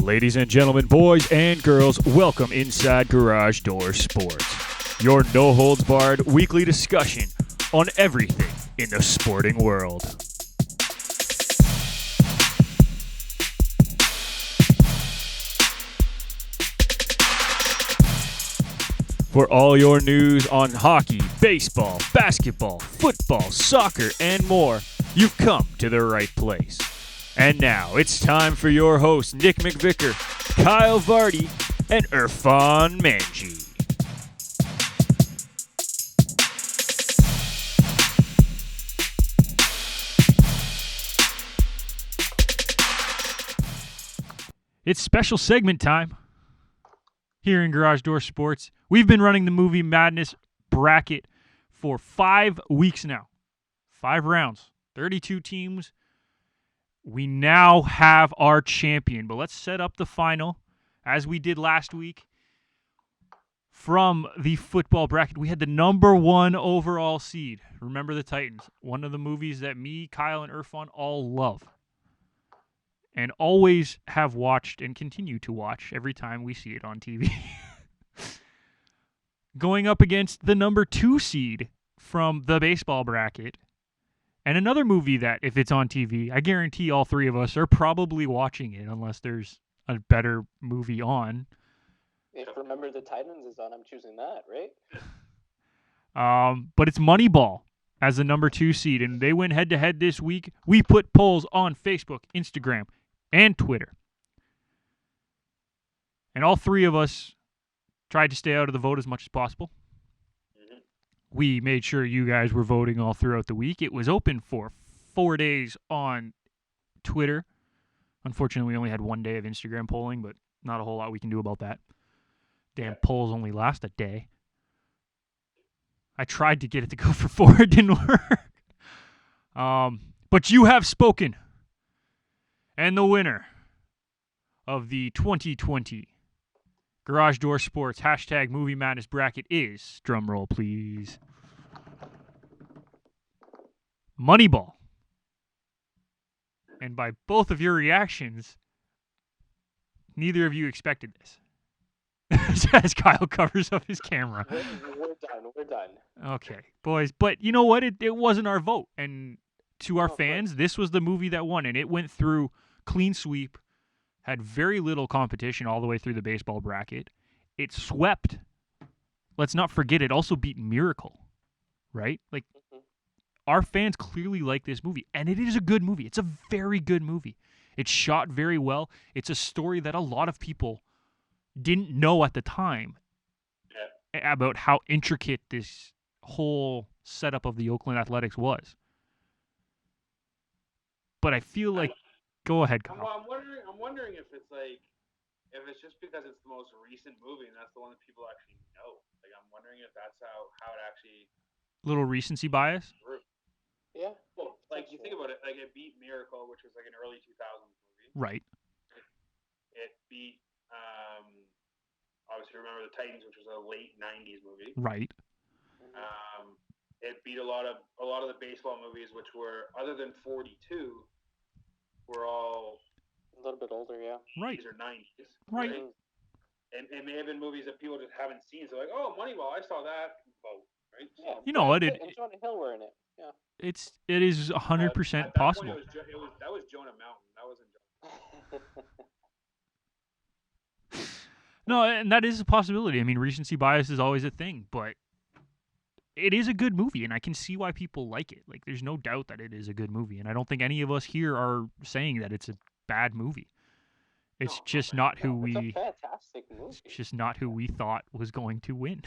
Ladies and gentlemen, boys and girls, welcome inside Garage Door Sports, your no-holds-barred weekly discussion on everything in the sporting world. For all your news on hockey, baseball, basketball, football, soccer, and more, you've come to the right place. And now it's time for your hosts, Nick McVicker, Kyle Vardy, and Irfan Manji. It's special segment time here in Garage Door Sports. We've been running the Movie Madness bracket for 5 weeks now. 5 rounds, 32 teams. We now have our champion, but let's set up the final as we did last week. From the football bracket, we had the number 1 overall seed. Remember the Titans, one of the movies that me, Kyle, and Irfan all love and always have watched and continue to watch every time we see it on TV. Going up against the number 2 seed from the baseball bracket. And another movie that, if it's on TV, I guarantee all 3 of us are probably watching it unless there's a better movie on. If Remember the Titans is on, I'm choosing that, right? But it's Moneyball as the number 2 seed, and they went head-to-head this week. We put polls on Facebook, Instagram, and Twitter. And all 3 of us tried to stay out of the vote as much as possible. We made sure you guys were voting all throughout the week. It was open for 4 days on Twitter. Unfortunately, we only had 1 day of Instagram polling, but not a whole lot we can do about that. Damn, polls only last a day. I tried to get it to go for 4. It didn't work. But you have spoken. And the winner of the 2020 Garage Door Sports # Movie Madness bracket is, drumroll please, Moneyball. And by both of your reactions, neither of you expected this. As Kyle covers up his camera. We're done. Okay, boys. But you know what? It wasn't our vote. And to our fans, this was the movie that won. And it went through clean sweep. Had very little competition all the way through the baseball bracket. It swept. Let's not forget it also beat Miracle, right? Like, our fans clearly like this movie, and it is a good movie. It's a very good movie. It's shot very well. It's a story that a lot of people didn't know at the time about how intricate this whole setup of the Oakland Athletics was. But I feel like... Go ahead, Kyle. Well, I'm wondering if it's just because it's the most recent movie and that's the one that people actually know. Like, I'm wondering if that's how it actually. Little recency bias. Yeah. Well, like you think about it, like it beat Miracle, which was like an early 2000s movie. Right. It beat, obviously Remember the Titans, which was a late 90s movie. Right. It beat a lot of the baseball movies, which were, other than 42. We're all a little bit older, yeah. Right. These are 90s. Right. And may have been movies that people just haven't seen. So like, oh, Moneyball, I saw that. Vote, right? Yeah. You know what? And Jonah Hill were in it. Yeah. It is 100% possible. That was Jonah Mountain. That wasn't Jonah. No, and that is a possibility. I mean, recency bias is always a thing, but it is a good movie, and I can see why people like it. Like, there's no doubt that it is a good movie, and I don't think any of us here are saying that it's a bad movie. It's just not who we. It's a fantastic movie. It's just not who we thought was going to win.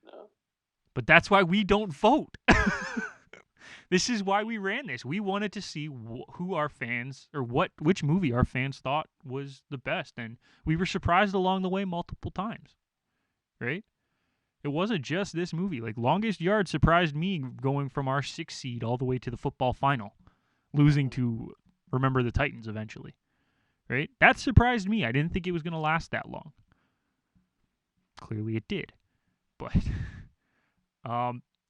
No. But that's why we don't vote. This is why we ran this. We wanted to see who our fans, or which movie our fans thought was the best, and we were surprised along the way multiple times. Right? It wasn't just this movie. Like, Longest Yard surprised me going from our 6th seed all the way to the football final, losing to Remember the Titans eventually. Right? That surprised me. I didn't think it was going to last that long. Clearly it did. But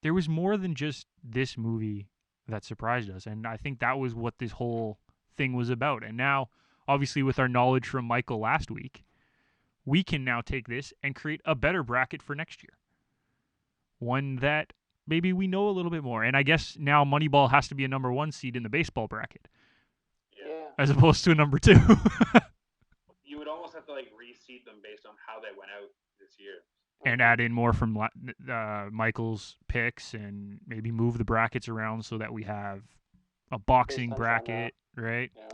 there was more than just this movie that surprised us, and I think that was what this whole thing was about. And now obviously with our knowledge from Michael last week, we can now take this and create a better bracket for next year. One that maybe we know a little bit more. And I guess now Moneyball has to be a number 1 seed in the baseball bracket Yeah. as opposed to a number 2. You would almost have to like reseed them based on how they went out this year. And add in more from Michael's picks and maybe move the brackets around so that we have a boxing Based on bracket, right? Yeah.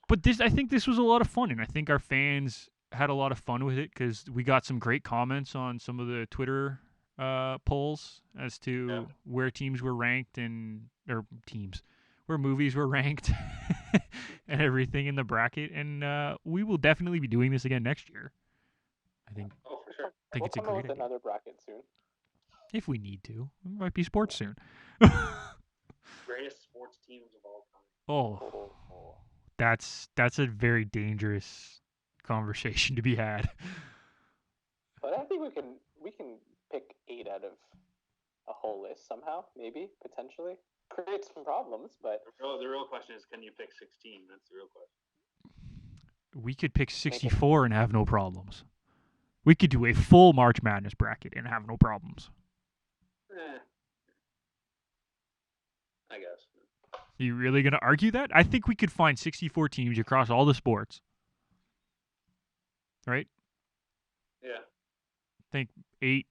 But I think this was a lot of fun, and I think our fans had a lot of fun with it because we got some great comments on some of the Twitter polls as to where teams were ranked where movies were ranked and everything in the bracket. And we will definitely be doing this again next year. I think. Oh, for sure. I think We'll it's a come out great with idea. another bracket soon. If we need to, it might be sports soon. Greatest sports teams of all time. Oh, that's a very dangerous conversation to be had. But I think we can pick 8 out of a whole list somehow, maybe potentially. Create some problems, but The real question is, can you pick 16? That's the real question. We could pick 64 and have no problems. We could do a full March Madness bracket and have no problems. I guess. You really going to argue that? I think we could find 64 teams across all the sports. Right? Yeah. I think 8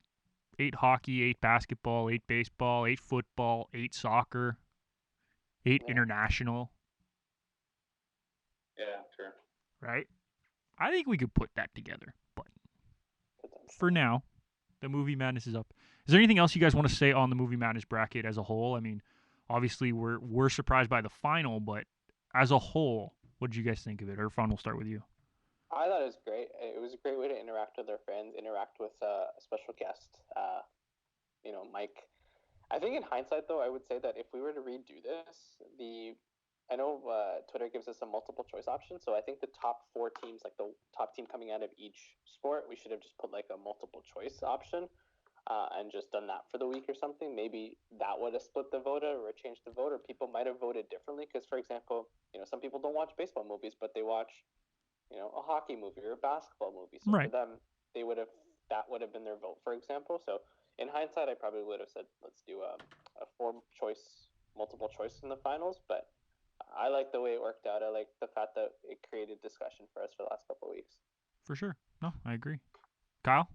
hockey, 8 basketball, 8 baseball, 8 football, 8 soccer, 8 international. Yeah, sure. Right? I think we could put that together. But for now, the Movie Madness is up. Is there anything else you guys want to say on the Movie Madness bracket as a whole? I mean, obviously we're surprised by the final, but as a whole, what did you guys think of it? Irfan, we'll start with you. I thought it was great. It was a great way to interact with our fans, interact with a special guest, Mike. I think in hindsight, though, I would say that if we were to redo this, I know Twitter gives us a multiple choice option, so I think the top 4 teams, like the top team coming out of each sport, we should have just put like a multiple choice option and just done that for the week or something. Maybe that would have split the vote or changed the vote, or people might have voted differently. Because, for example, some people don't watch baseball movies, but they watch a hockey movie or a basketball movie. So right. for them, that would have been their vote, for example. So in hindsight, I probably would have said, let's do a 4-choice, multiple choice in the finals. But I like the way it worked out. I like the fact that it created discussion for us for the last couple of weeks. For sure. No, I agree. Kyle?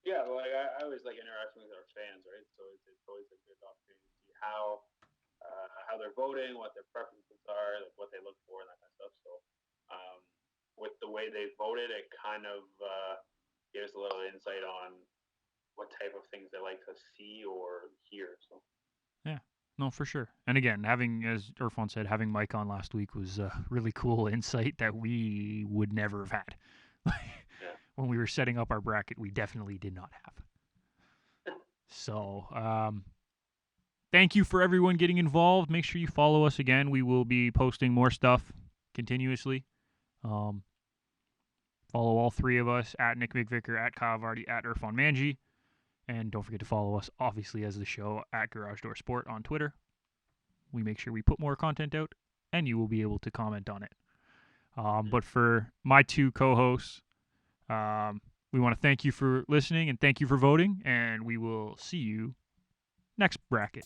Yeah, well, I always like interacting with our fans, right? So it's always a good opportunity to see how they're voting, what their preferences are, like what they look for, and that kind of stuff. So with the way they voted, it kind of gave us a little insight on what type of things they like to see or hear. So yeah, no, for sure. And again, as Irfan said, having Mike on last week was a really cool insight that we would never have had. When we were setting up our bracket, we definitely did not have. So, thank you for everyone getting involved. Make sure you follow us again. We will be posting more stuff continuously. Follow all 3 of us at Nick McVicker, at Kyle Vardy, at Irfan Manji. And don't forget to follow us, obviously, as the show at Garage Door Sport on Twitter. We make sure we put more content out, and you will be able to comment on it. But for my 2 co-hosts, we want to thank you for listening and thank you for voting, and we will see you next bracket.